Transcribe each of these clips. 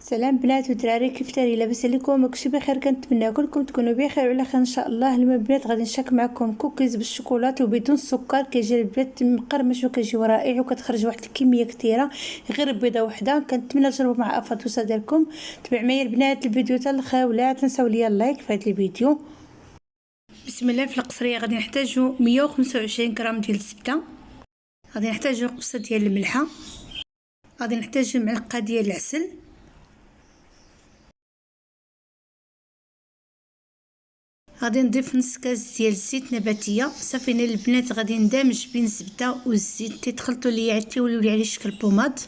سلام بنات ودراري، كيف دايرين؟ لاباس عليكم؟ ماكلشي بخير؟ كنتمنى كلكم تكونوا بخير وعلى خير ان شاء الله. اليوم البنات غادي نشارك معكم كوكيز بالشوكولاته وبدون السكر. كيجي البنات مقرمش وكيجي رائع وكتخرج واحد الكميه كثيره غير بيضه وحده. كنتمنى تجربوا مع افاتوسه ديالكم. تبع معايا البنات الفيديو حتى الاخر، ولا تنساو ليا اللايك في هذا الفيديو. بسم الله. في القصريه غادي نحتاجوا 125 غرام ديال الزبده، غادي نحتاجوا قبصه ديال الملحه، غادي نحتاجوا معلقه ديال العسل، غادي نضيف نص كاس ديال الزيت نباتيه. صافي البنات غادي ندمج بين الزبده والزيت تيتخلطوا ليا حتى يوليو لي على شكل بوماد.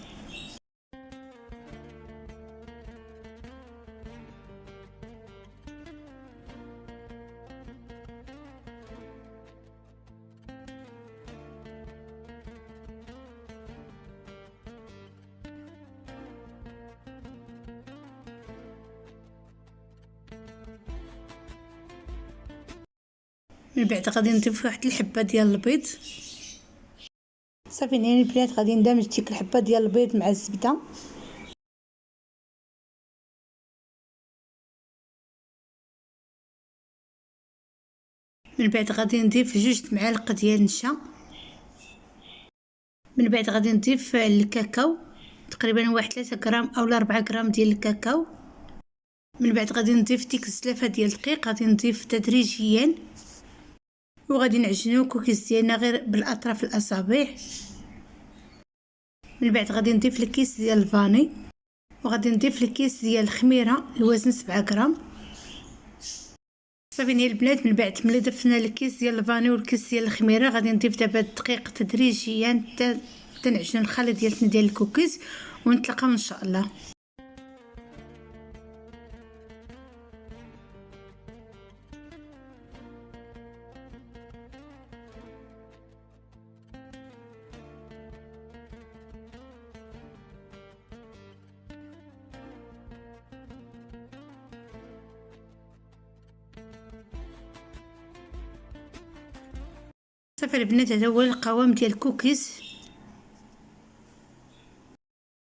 من بعد غادي نضيف واحد الحبه ديال البيض. صافي البنات غادي ندمج ديك الحبه ديال البيض مع الزبده. من بعد غادي نضيف 2 معالق ديال النشا. من بعد غادي نضيف الكاكاو، تقريبا واحد 3 غرام او 4 غرام ديال الكاكاو. من بعد غادي نضيف ديك الزلافه ديال الدقيق، غادي نضيف تدريجيا وغادي نعجنو كوكيز ديالنا غير بالاطراف الاصابع. من بعد غادي نضيف الكيس ديال الفاني، وغادي نضيف الكيس ديال الخميره الوزن 7 غرام. صافي البنات من بعد ملي ضفنا الكيس ديال الفاني والكيس ديال الخميره غادي نضيف دابا الدقيق تدريجيا حتى نعجن الخليط ديالنا ديال الكوكيز، ونتلاقاو ان شاء الله. صافي البنات هذا هو القوام ديال الكوكيز.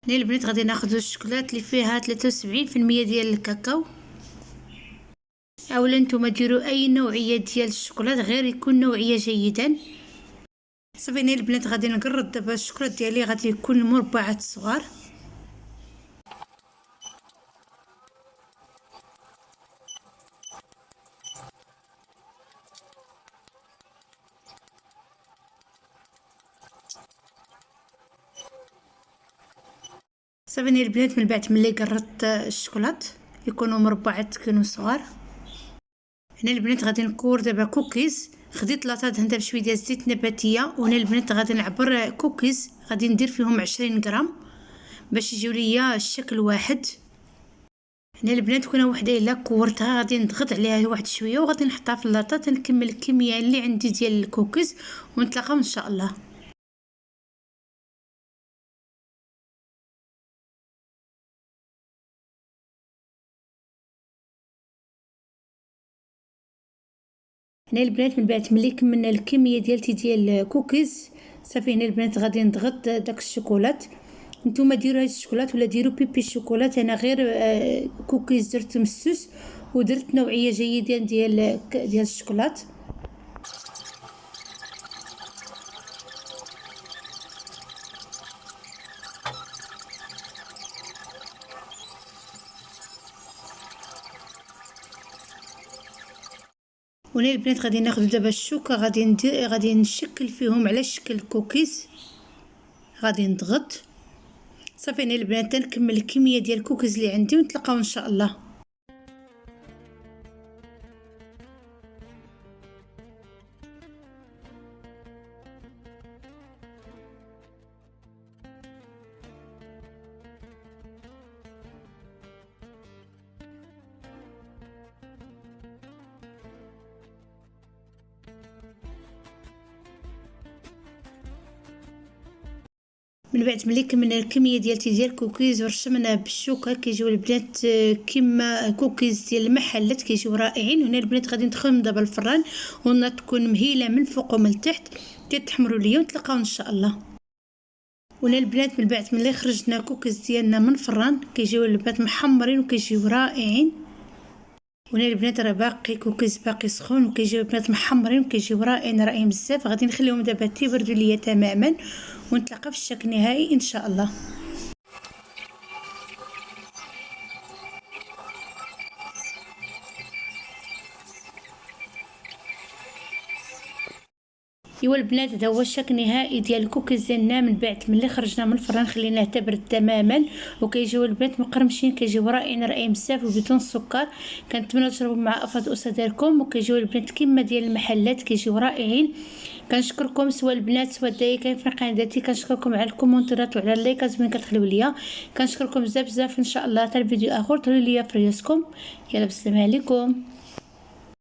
هنا البنات غادي ناخذ الشوكولات اللي فيها 73% ديال الكاكاو، اولا نتوما ديروا اي نوعيه ديال الشوكولات غير يكون نوعيه جيدا. صافي هنا البنات غادي نقرط دابا الشوكولات ديالي، غادي يكون مربعات صغار. صافي البنات من بعد ملي قرطت الشوكولات يكونوا مربعات يكونوا صغار. هنا البنات غادي نكور دابا كوكيز. خديت لاطه دهنتها بشويه ديال الزيت نباتيه، وهنا البنات غادي نعبر كوكيز غادي ندير فيهم 20 غرام باش يجيو ليا الشكل واحد. هنا البنات كنا وحده الا كورتها غادي نضغط عليها واحد شويه وغادي نحطها في اللاطه تنكمل الكميه اللي عندي ديال الكوكيز، ونتلاقاو ان شاء الله. هنا البنات من بعد ملي كملنا الكميه ديال الكوكيز، صافي هنا البنات غادي نضغط داك الشوكولات. نتوما ديروا هاد الشوكولات ولا ديروا بيبي الشوكولات، انا غير كوكيز درت مسوس ودرت نوعيه جيده ديال الشوكولات. وهنا البنات غادي ناخذ دابا الشوكه غادي نشكل فيهم على شكل كوكيز، غادي نضغط. صافي هنا البنات تنكمل الكميه ديال الكوكيز اللي عندي ونتلاقاو ان شاء الله. من بعد ملي كملنا الكميه ديال الكوكيز ورشمنا بالشوكه كيجيو البنات كما كوكيز ديال المحلات كيجيو رائعين. هنا البنات غادي ندخلهم دابا الفران والنار تكون مهيله من فوق ومن تحت كيتحمروا ليا، ونتلاقاو ان شاء الله. ونا البنات من بعد ملي خرجنا كوكيز ديالنا من الفران كيجيو البنات محمرين وكيجيو رائعين. ونا البنات راه باقي كوكيز باقي سخون وكيجيو البنات محمرين وكيجيو رائعين بزاف. غادي نخليهم دابا تيبردوا ليا تماما ونتلاقى في الشكل النهائي ان شاء الله. ايوا البنات هذا هو الشكل النهائي ديال الكوكيز ديالنا من بعد ملي خرجنا من الفران خليناه تبرد تماما. وكيجيو البنات مقرمشين كيجيو رائعين بزاف وبدون السكر. كنتمنى تجربوا مع افضل الاسره ديالكم وكيجيو البنات كما ديال المحلات كيجيو رائعين. كنشكركم سواء البنات سواء الدايكين في قناتي. كنشكركم على الكومونتيرات وعلى اللايكات ملي كتخليو ليا. كنشكركم بزاف ان شاء الله. حتى الفيديو اخر تهلاو ليا في راسكم. يلا بالسلامه عليكم.